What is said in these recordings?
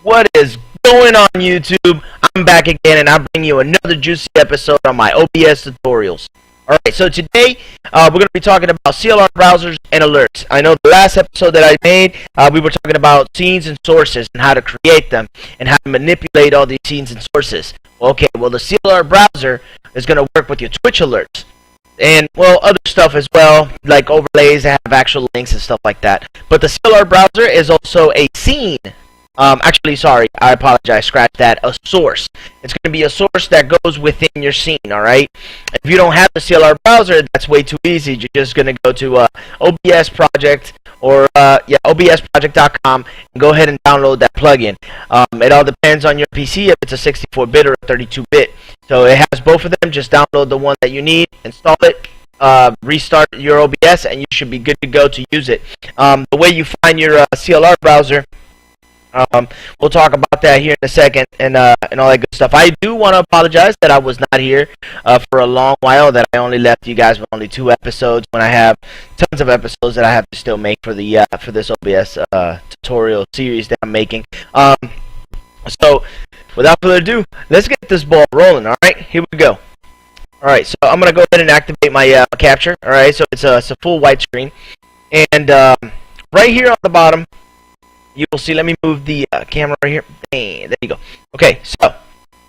What is going on, YouTube? I'm back again, and I bring you another juicy episode on my OBS tutorials. Alright, so today, we're going to be talking about CLR browsers and alerts. I know the last episode that I made, we were talking about scenes and sources and how to create them and how to manipulate all these scenes and sources. Okay, well, the CLR browser is going to work with your Twitch alerts. And, well, other stuff as well, like overlays that have actual links and stuff like that. But the CLR browser is also a scene. Actually, sorry, I apologize, scratch that, a source. It's going to be a source that goes within your scene, alright? If you don't have the CLR browser, that's way too easy. You're just going to go to OBS Project or, obsproject.com and go ahead and download that plugin. It all depends on your PC, if it's a 64-bit or a 32-bit. So it has both of them. Just download the one that you need, install it, restart your OBS, and you should be good to go to use it. The way you find your CLR browser, we'll talk about that here in a second, and all that good stuff. I do want to apologize that I was not here for a long while, that I only left you guys with only 2 episodes when I have tons of episodes that I have to still make for the for this OBS tutorial series that I'm making. So without further ado, let's get this ball rolling. All right, here we go. All right, so I'm gonna go ahead and activate my capture. All right, so it's a full widescreen, and right here on the bottom, you will see, let me move the camera right here. Bang, there you go. Okay, so,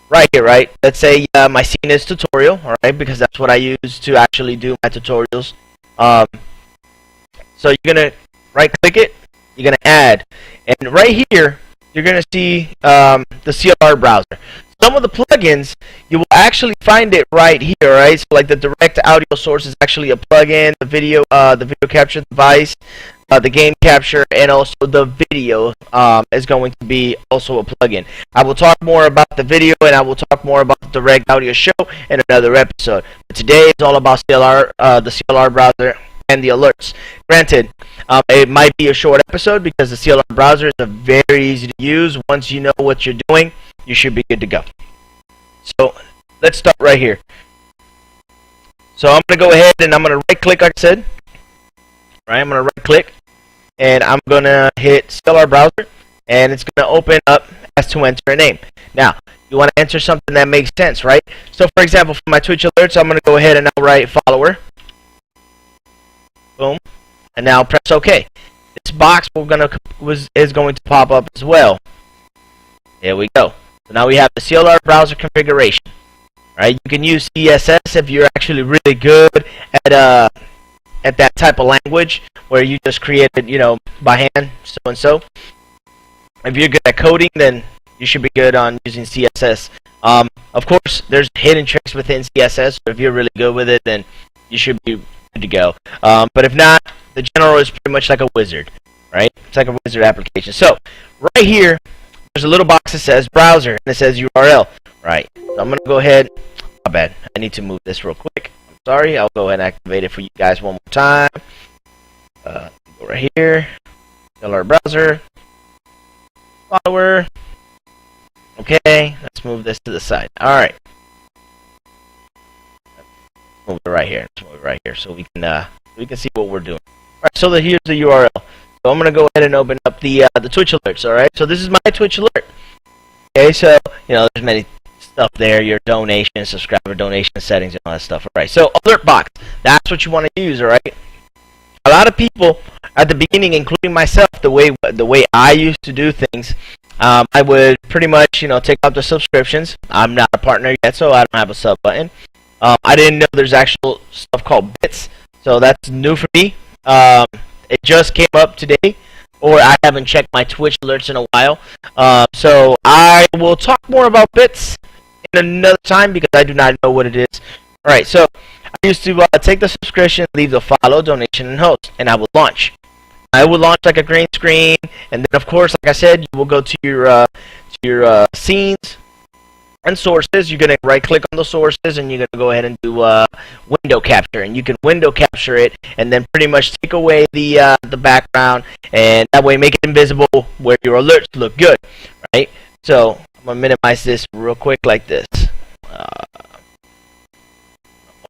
right here, right? Let's say my scene is tutorial, alright? Because that's what I use to actually do my tutorials. So you're going to right-click it, you're going to add. And right here, you're going to see the CLR browser. Some of the plugins, you will actually find it right here, right? So like the direct audio source is actually a plugin, the video capture device, the game capture, and also the video is going to be also a plugin. I will talk more about the video, and I will talk more about the direct audio show in another episode. But today is all about CLR, the CLR browser and the alerts. Granted, it might be a short episode because the CLR browser is very easy to use. Once you know what you're doing, you should be good to go. So let's start right here. So I'm going to go ahead and I'm going to right click, like I said. Right, I'm going to right click and I'm going to hit CLR browser, and it's going to open up as to enter a name. Now, you want to enter something that makes sense, right? So for example, for my Twitch alerts, I'm going to go ahead and I'll write follower. Boom. And now press OK. This box is going to pop up as well. There we go. So now we have the CLR browser configuration. Right? You can use CSS if you're actually really good at that type of language where you just create it, you know, by hand, so and so. If you're good at coding, then you should be good on using CSS. Of course, there's hidden tricks within CSS, but if you're really good with it, then you should be good to go. But if not, the general is pretty much like a wizard, right? It's like a wizard application. So right here, there's a little box that says browser, and it says URL, right? So I'm going to go ahead. My bad. I need to move this real quick. I'm sorry. I'll go ahead and activate it for you guys one more time. Go right here. CLR browser. Follower. Okay. Let's move this to the side. All right. Move it right here. Let's move it right here so we can see what we're doing. All right. So here's the URL. So I'm going to go ahead and open up the Twitch alerts, alright? So this is my Twitch alert. Okay, so, you know, there's many stuff there, your donations, subscriber donation settings, and all that stuff, alright? So, alert box, that's what you want to use, alright? A lot of people, at the beginning, including myself, the way I used to do things, I would pretty much, you know, take out the subscriptions. I'm not a partner yet, so I don't have a sub button. I didn't know there's actual stuff called bits, so that's new for me. It just came up today, or I haven't checked my Twitch alerts in a while. So I will talk more about bits in another time because I do not know what it is. Alright, so I used to take the subscription, leave the follow, donation, and host, and I will launch. I will launch like a green screen, and then of course, like I said, you will go to your scenes and sources. You're going to right click on the sources, and you're going to go ahead and do window capture, and you can window capture it and then pretty much take away the background, and that way make it invisible where your alerts look good, right? So I'm going to minimize this real quick like this.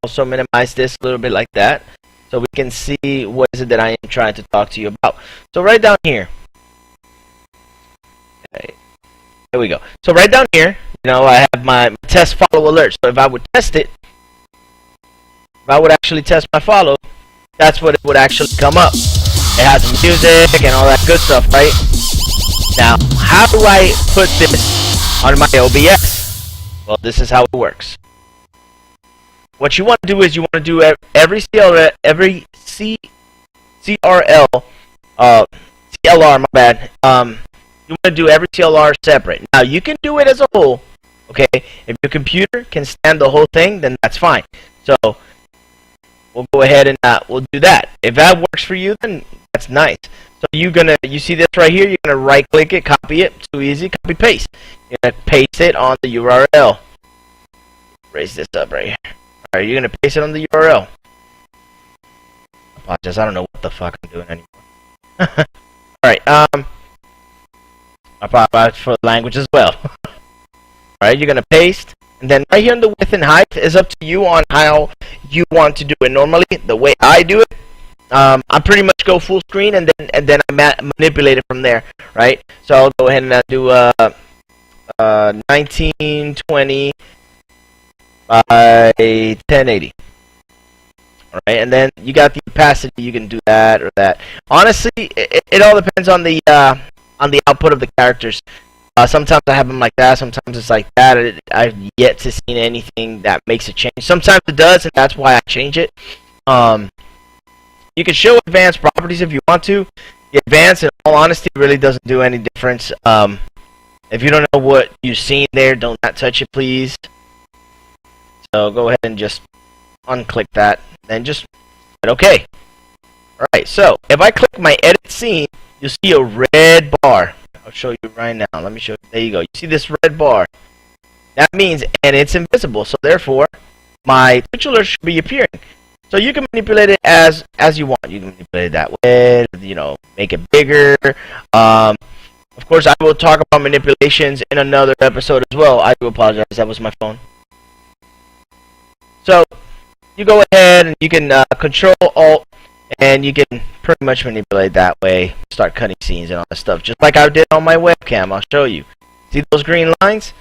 Also minimize this a little bit like that so we can see what is it that I am trying to talk to you about. So right down here, okay, There we go. So right down here, you know, I have my test follow alert. So if I would test it, if I would actually test my follow, that's what it would actually come up. It has music and all that good stuff, right? Now, how do I put this on my OBS? Well, this is how it works. What you want to do is you want to do every CLR, CLR, my bad. You want to do every CLR separate. Now, you can do it as a whole, okay? If your computer can stand the whole thing, then that's fine. So, we'll go ahead and we'll do that. If that works for you, then that's nice. So you see this right here, you're gonna right click it, copy it, too easy, copy paste. You're gonna paste it on the URL. Raise this up right here. Alright, you're gonna paste it on the URL. Apologize, I don't know what the fuck I'm doing anymore. Alright, I apologize for the language as well. Alright, you're gonna paste. And then right here in the width and height is up to you on how you want to do it. Normally, the way I do it, I pretty much go full screen and then I manipulate it from there, right? So I'll go ahead and do 1920 by 1080. All right, and then you got the opacity. You can do that or that. Honestly, it all depends on the output of the characters. Sometimes I have them like that, sometimes it's like that. I've yet to see anything that makes a change. Sometimes it does, and that's why I change it. You can show advanced properties if you want to. The advanced, in all honesty, really doesn't do any difference. If you don't know what you've seen there, don't not touch it, please. So go ahead and just unclick that, then just hit OK. Alright, so if I click my edit scene, you'll see a red bar. I'll show you right now. Let me show you. There you go. You see this red bar? That means, and it's invisible, so therefore, my Twitch alert should be appearing. So you can manipulate it as you want. You can manipulate it that way, you know, make it bigger. Of course, I will talk about manipulations in another episode as well. I do apologize. That was my phone. So you go ahead and you can Control Alt, and you can pretty much manipulate that way. Start cutting scenes and all that stuff, just like I did on my webcam. I'll show you. See those green lines?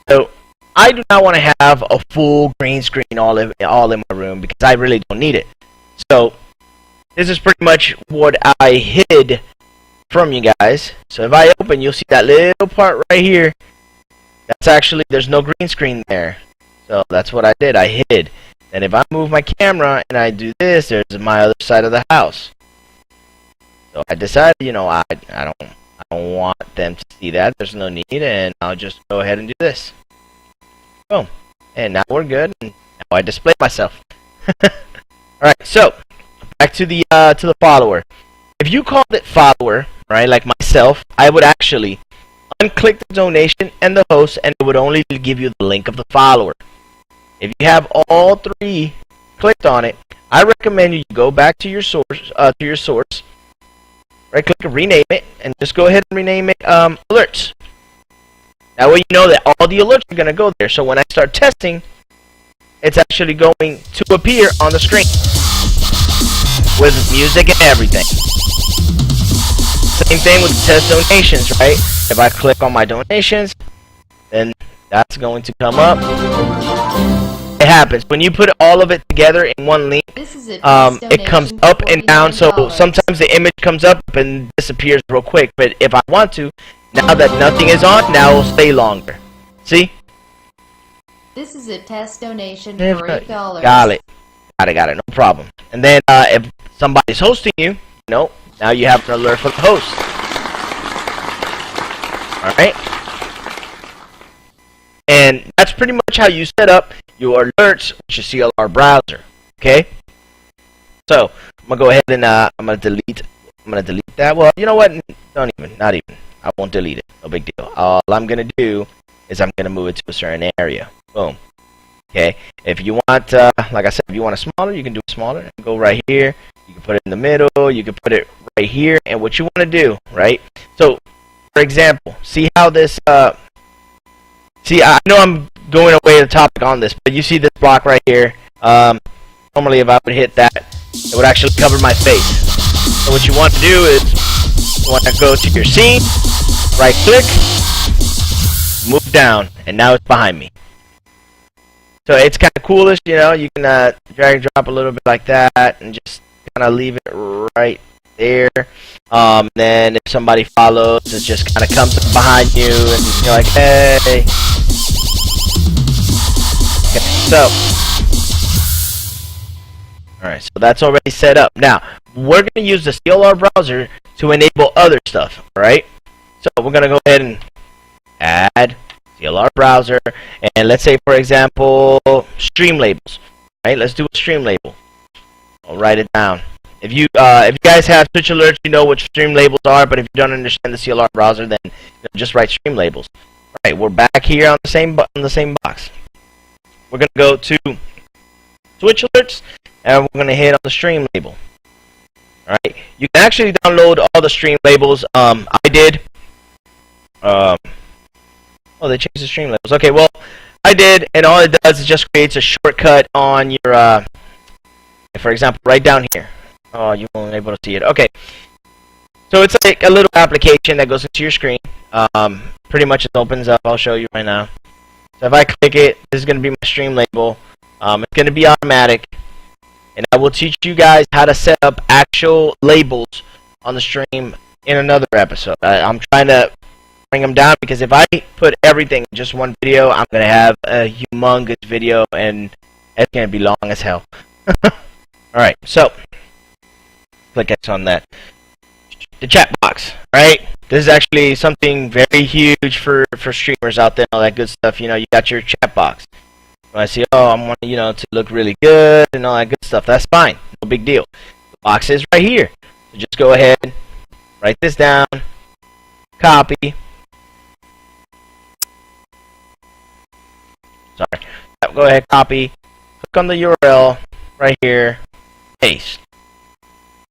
So I do not want to have a full green screen all in my room because I really don't need it. So this is pretty much what I hid from you guys. So if I open, you'll see that little part right here. That's actually, there's no green screen there. So that's what I did. I hid. And if I move my camera and I do this, there's my other side of the house. So I decided, you know, I don't want them to see that. There's no need, and I'll just go ahead and do this. Boom. And now we're good. And now I display myself. Alright, so back to the follower. If you called it follower, right, like myself, I would actually unclick the donation and the host, and it would only give you the link of the follower. If you have all three clicked on it, I recommend you go back to your source, right click and rename it, and just go ahead and rename it alerts. That way you know that all the alerts are going to go there. So when I start testing, it's actually going to appear on the screen with music and everything. Same thing with the test donations, right? If I click on my donations, then that's going to come up. It happens when you put all of it together in one link. It comes up and down. So sometimes the image comes up and disappears real quick. But if I want to, now that nothing is on, now it'll stay longer. See? This is a test donation for $8. Got it. No problem. And then if somebody's hosting you, now you have an alert for the host. Alright? And that's pretty much how you set up your alerts with your CLR browser. Okay? So, I'm gonna go ahead and I'm gonna delete that. Well, you know what? Not even. I won't delete it. No big deal. All I'm gonna do is I'm gonna move it to a certain area. Boom. Okay. If you want, like I said, if you want it smaller, you can do it smaller. Go right here. You can put it in the middle. You can put it right here. And what you want to do, right? So, for example, see how this. See, I know I'm going away the topic on this, but you see this block right here. Normally, if I would hit that, it would actually cover my face. So what you want to do is you want to go to your scene, right click, down, and now it's behind me. So it's kind of coolish, you know. You can drag and drop a little bit like that, and just kind of leave it right there. Then if somebody follows, it just kind of comes up behind you, and you're like, hey. Okay, so. Alright, so that's already set up. Now, we're going to use the CLR browser to enable other stuff, alright? So we're going to go ahead and add CLR browser, and let's say, for example, stream labels. Right? Let's do a stream label. I'll write it down. If you guys have Twitch alerts, you know what stream labels are, but if you don't understand the CLR browser, then just write stream labels. Alright, we're back here on the same box. We're going to go to Twitch alerts, and we're going to hit on the stream label. Alright, you can actually download all the stream labels. I did. Oh, they changed the stream labels. Okay, well, I did, and all it does is just creates a shortcut on your, for example, right down here. Oh, you weren't able to see it. Okay, so it's like a little application that goes into your screen. Pretty much it opens up. I'll show you right now. So if I click it, this is going to be my stream label. It's going to be automatic. And I will teach you guys how to set up actual labels on the stream in another episode. I'm trying to bring them down because if I put everything in just one video, I'm going to have a humongous video and it's going to be long as hell. Alright, so click X on that. The chat box, right? This is actually something very huge for streamers out there and all that good stuff. You know, you got your chat box. I see, oh, I want to look really good and all that good stuff. That's fine. No big deal. The box is right here. So just go ahead, write this down, copy. Sorry. Go ahead, copy. Click on the URL right here. Paste.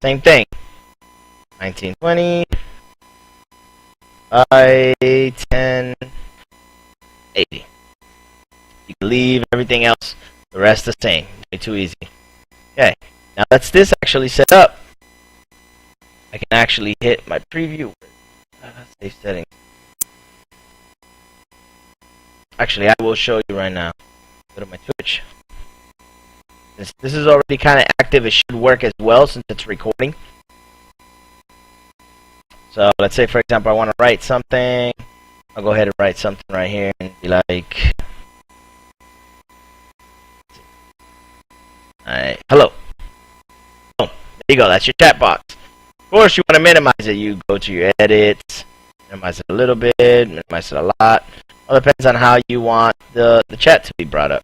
Same thing. 1920 by 1080. You can leave everything else, the rest the same. Way too easy. Okay, now that's this actually set up. I can actually hit my preview. Save settings. Actually, I will show you right now. Go to my Twitch. This is already kind of active. It should work as well since it's recording. So let's say, for example, I want to write something. I'll go ahead and write something right here and be like, alright, hello. Oh, there you go. That's your chat box. Of course, you want to minimize it. You go to your edits, minimize it a little bit, minimize it a lot. All depends on how you want the chat to be brought up.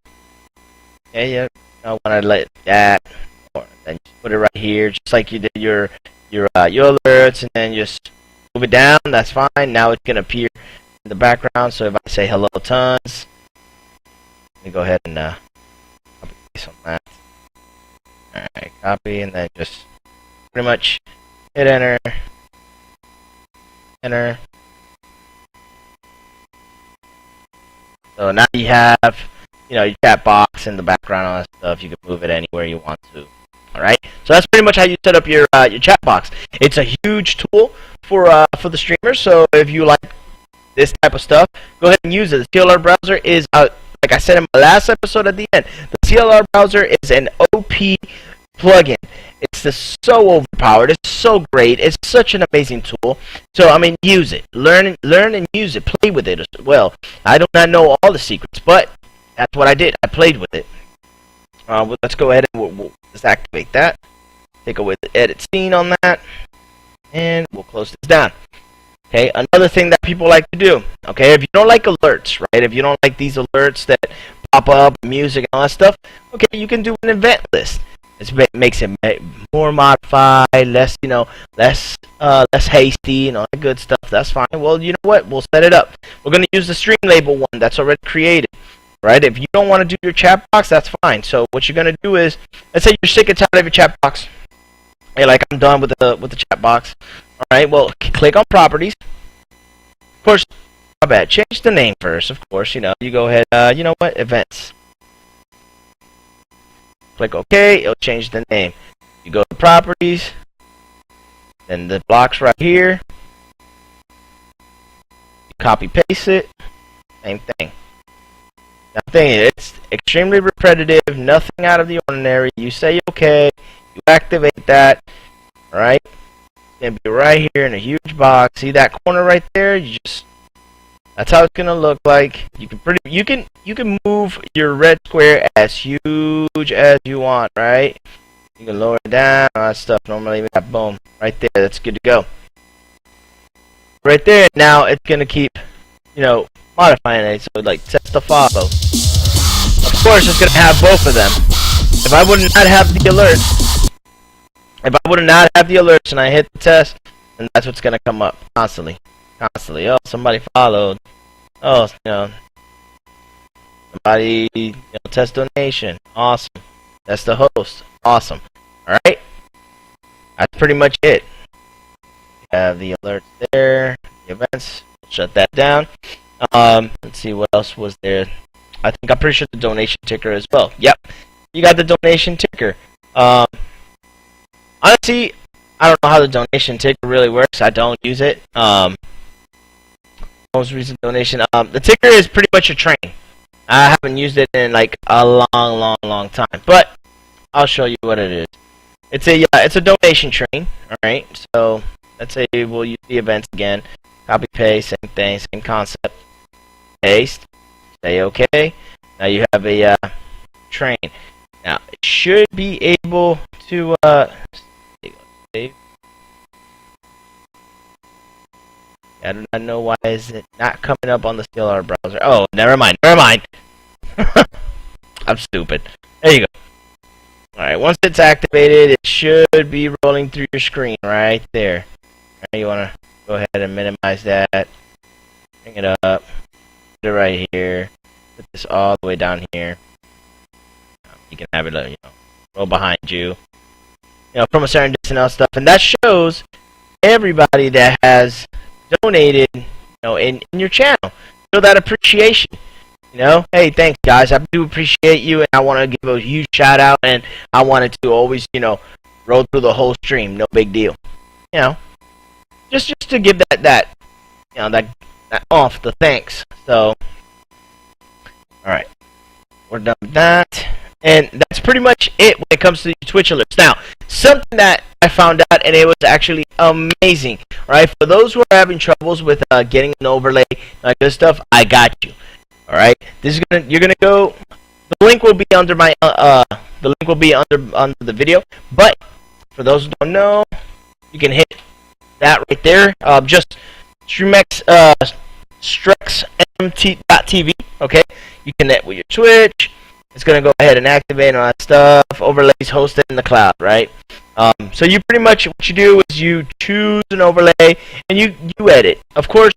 Okay, you don't want to let that, or then just put it right here, just like you did your alerts, and then just move it down. That's fine. Now it's gonna appear in the background. So if I say hello tons, let me go ahead and copy paste on that. Alright, copy, and then just pretty much hit enter, enter. So now you have, your chat box in the background, all that stuff. You can move it anywhere you want to. Alright, so that's pretty much how you set up your chat box. It's a huge tool for the streamers. So if you like this type of stuff, go ahead and use it. The CLR browser is, like I said in my last episode at the end, the CLR browser is an OP plugin. It's so overpowered. It's so great. It's such an amazing tool. So I mean, use it. Learn and use it. Play with it as well. I do not know all the secrets, but that's what I did. I played with it. Let's go ahead and we'll just activate that. Take away the edit scene on that, and we'll close this down. Okay, another thing that people like to do. Okay, if you don't like alerts, right? If you don't like these alerts that pop up, music and all that stuff, okay, you can do an event list. It makes it more modified, less, less hasty, and all that good stuff. That's fine. Well, you know what? We'll set it up. We're gonna use the stream label one that's already created. Right? If you don't want to do your chat box, that's fine. So what you're gonna do is, let's say you're sick and tired of your chat box. Hey, like I'm done with the chat box. All right. Well, click on properties. Of course, my bad. Change the name first. Of course, you go ahead. You know what? Events. Click OK. It'll change the name. You go to properties. Then the blocks right here. You copy paste it. Same thing. Nothing. It's extremely repetitive. Nothing out of the ordinary. You say okay. You activate that. All right. It's gonna be right here in a huge box. See that corner right there? That's how it's gonna look like. You can move your red square as huge as you want, right? You can lower it down, all that stuff. Normally, that boom right there. That's good to go. Right there. Now it's gonna keep, modifying it. So like set to follow. Of course, it's gonna have both of them. If I would not have the alerts, and I hit the test, then that's what's gonna come up constantly. Oh, somebody followed. Oh, somebody, test donation. Awesome. That's the host. Awesome. All right. That's pretty much it. We have the alerts there. The events. Shut that down. Let's see what else was there. I'm pretty sure the donation ticker as well. Yep. You got the donation ticker. Honestly, I don't know how the donation ticker really works. I don't use it. Most recent donation. The ticker is pretty much a train. I haven't used it in like a long time. But I'll show you what it is. It's a donation train. All right. So let's say we'll use the events again. Copy paste, same thing, same concept. Paste. Say okay. Now you have a train. Now it should be able to save. I do not know why is it not coming up on the CLR browser. Oh, never mind. I'm stupid. There you go. Alright, once it's activated, it should be rolling through your screen right there. Alright, you want to go ahead and minimize that. Bring it up. Put it right here. Put this all the way down here. You can have it, roll behind you. From a certain distance and stuff. And that shows everybody that has donated, in your channel. Show that appreciation. Hey, thanks guys. I do appreciate you, and I want to give a huge shout out, and I wanted to always, roll through the whole stream. No big deal. Just to give that off the thanks. So, all right, we're done with that. And that's pretty much it when it comes to the Twitch alerts. Now, something that I found out, and it was actually amazing, right? For those who are having troubles with getting an overlay, like this stuff, I got you. All right, you're gonna go. The link will be under my the link will be under the video. But for those who don't know, you can hit that right there. Just strexmt.tv. Okay, you connect with your Twitch. It's gonna go ahead and activate all that stuff. Overlays hosted in the cloud, right? So you pretty much what you do is you choose an overlay and you edit. Of course,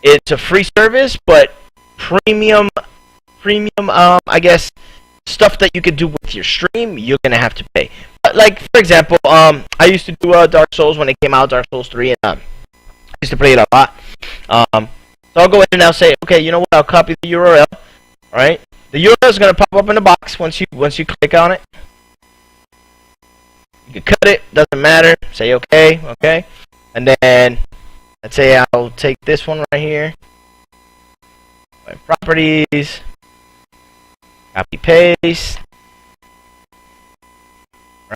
it's a free service, but premium, I guess, stuff that you can do with your stream, you're gonna have to pay. But like for example, I used to do Dark Souls when it came out, Dark Souls 3, and I used to play it a lot. So I'll go ahead and I'll say, okay, you know what? I'll copy the URL. All right. The URL is going to pop up in the box once you click on it. You can cut it, doesn't matter. Say okay, and then let's say I'll take this one right here. My properties, copy paste.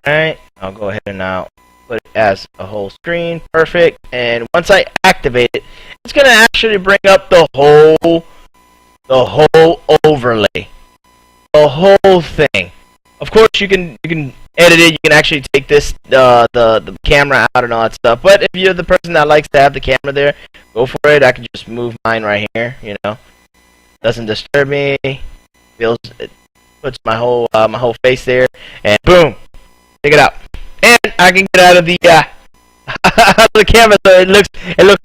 Right. I'll go ahead and now put it as a whole screen. Perfect. And once I activate it, it's going to actually bring up the whole overlay, the whole thing. Of course, you can edit it. You can actually take this the camera out and all that stuff. But if you're the person that likes to have the camera there, go for it. I can just move mine right here. Doesn't disturb me. It puts my whole face there, and boom, check it out. And I can get out of the the camera, so it looks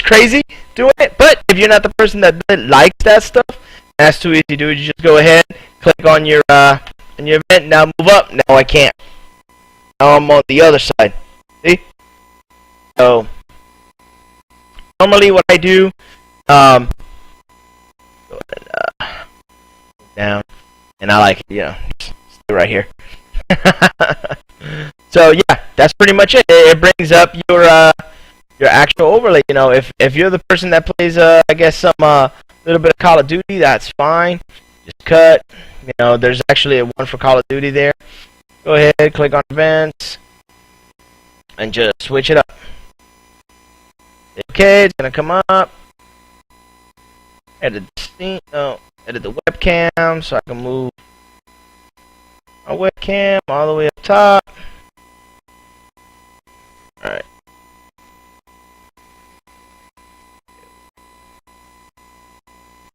crazy doing it. But if you're not the person that likes that stuff, that's too easy to do. You just go ahead, click on your event. Now move up. No, I can't. Now I'm on the other side. See? So normally what I do, go ahead, down, and I like it. Just stay right here. So yeah, that's pretty much it. It brings up your actual overlay. If you're the person that plays I guess some little bit of Call of Duty, that's fine. Just cut. You know, there's actually a one for Call of Duty there. Go ahead, click on events, and just switch it up. Okay, it's gonna come up. Edit the scene. No, edit the webcam so I can move my webcam all the way up top. All right.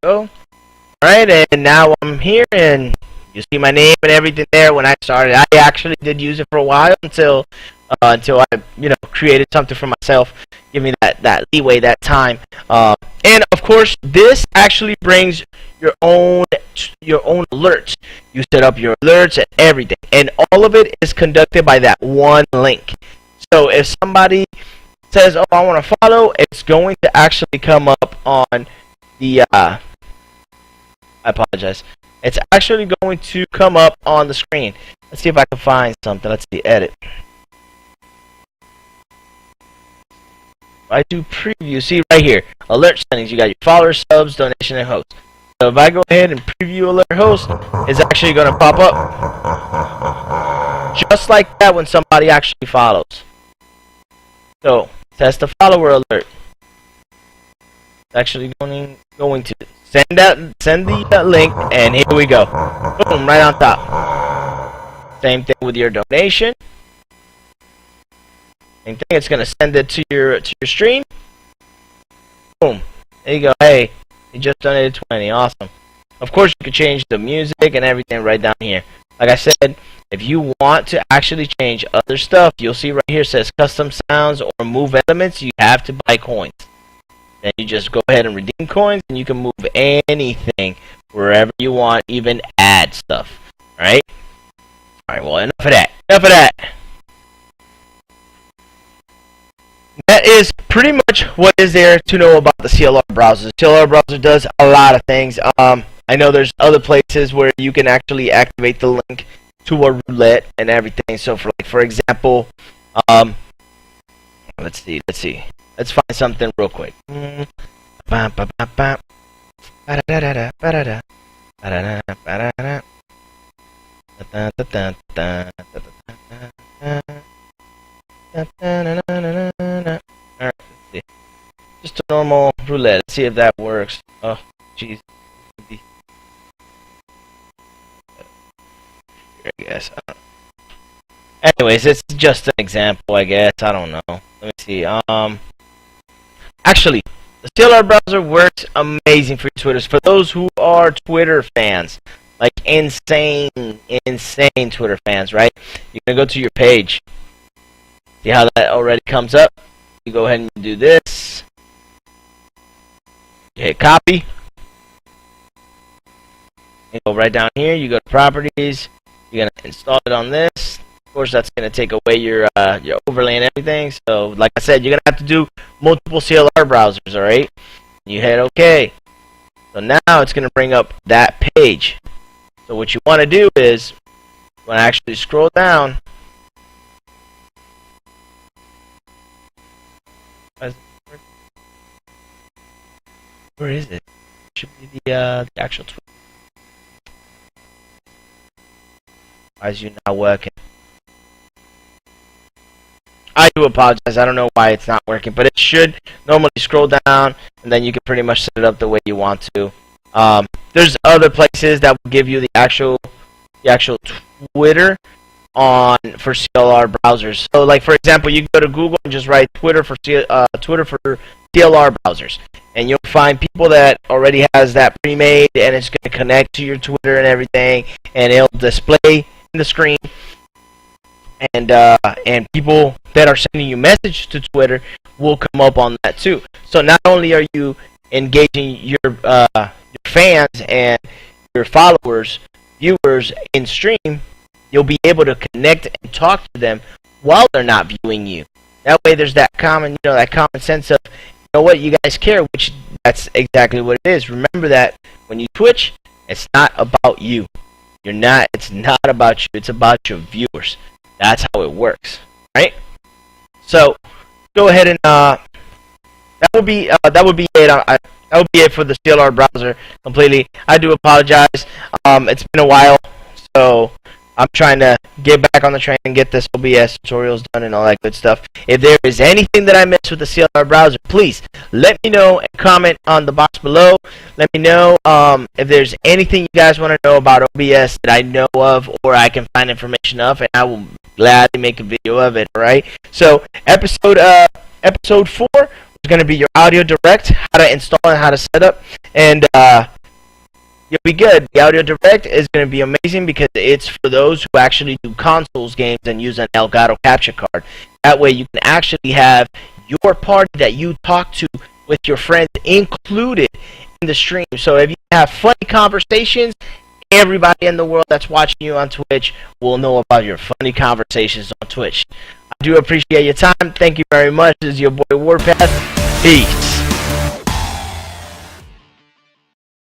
Go. Alright, and now I'm here, and you see my name and everything there. When I started, I actually did use it for a while until I, created something for myself. Give me that leeway, that time. And of course, this actually brings your own alerts. You set up your alerts and everything, and all of it is conducted by that one link. So if somebody says, "Oh, I want to follow," it's going to actually come up on the I apologize. It's actually going to come up on the screen. Let's see if I can find something. Let's see, edit. I do preview. See right here, alert settings. You got your followers, subs, donation, and host. So if I go ahead and preview alert host, it's actually going to pop up just like that when somebody actually follows. So that's the follower alert. It's actually going to send the link, and here we go. Boom, right on top. Same thing with your donation. Same thing. It's gonna send it to your stream. Boom. There you go. Hey, you just donated 20. Awesome. Of course, you can change the music and everything right down here. Like I said, if you want to actually change other stuff, you'll see right here it says custom sounds or move elements. You have to buy coins. Then you just go ahead and redeem coins, and you can move anything wherever you want, even add stuff. Alright? Alright, well, enough of that. Enough of that. That is pretty much what is there to know about the CLR browser. The CLR browser does a lot of things. I know there's other places where you can actually activate the link to a roulette and everything. So, for example, let's see. Let's find something real quick. Alright, let's see. Just a normal roulette. Let's see if that works. Oh, jeez. I guess. Anyways, it's just an example, I guess. I don't know. Let me see. Actually, the CLR browser works amazing for your Twitters. For those who are Twitter fans, like insane Twitter fans, right? You're gonna go to your page. See how that already comes up? You go ahead and do this. You hit copy. You go right down here. You go to properties. You're gonna install it on this. Of course, that's gonna take away your overlay and everything. So, like I said, you're gonna have to do multiple CLR browsers. All right. You hit OK. So now it's gonna bring up that page. So what you want to do is, you want to actually scroll down. Where is it? It should be the actual Twitter. Why is you not working? I do apologize. I don't know why it's not working, but it should normally scroll down, and then you can pretty much set it up the way you want to. There's other places that will give you the actual Twitter for CLR browsers. So, like for example, you can go to Google and just write Twitter for CLR browsers, and you'll find people that already has that pre-made, and it's going to connect to your Twitter and everything, and it'll display in the screen. And people that are sending you message to Twitter will come up on that too. So not only are you engaging your fans and your followers, viewers in stream, you'll be able to connect and talk to them while they're not viewing you. That way, there's that common sense of, you know what, you guys care, which that's exactly what it is. Remember that when you Twitch, it's not about you. It's not about you. It's about your viewers. That's how it works, right? So go ahead and that would be it. that would be it for the CLR browser completely. I do apologize. It's been a while, so I'm trying to get back on the train and get this OBS tutorials done and all that good stuff. If there is anything that I missed with the CLR browser, please let me know and comment on the box below. Let me know if there's anything you guys want to know about OBS that I know of or I can find information of, and I will gladly make a video of it. All right. So episode 4 is going to be your audio direct, how to install and how to set up, and you'll be good. The audio direct is going to be amazing because it's for those who actually do consoles games and use an Elgato capture card. That way you can actually have your party that you talk to with your friends included in the stream. So if you have funny conversations, everybody in the world that's watching you on Twitch will know about your funny conversations on Twitch. I do appreciate your time. Thank you very much. This is your boy Warpath. Peace.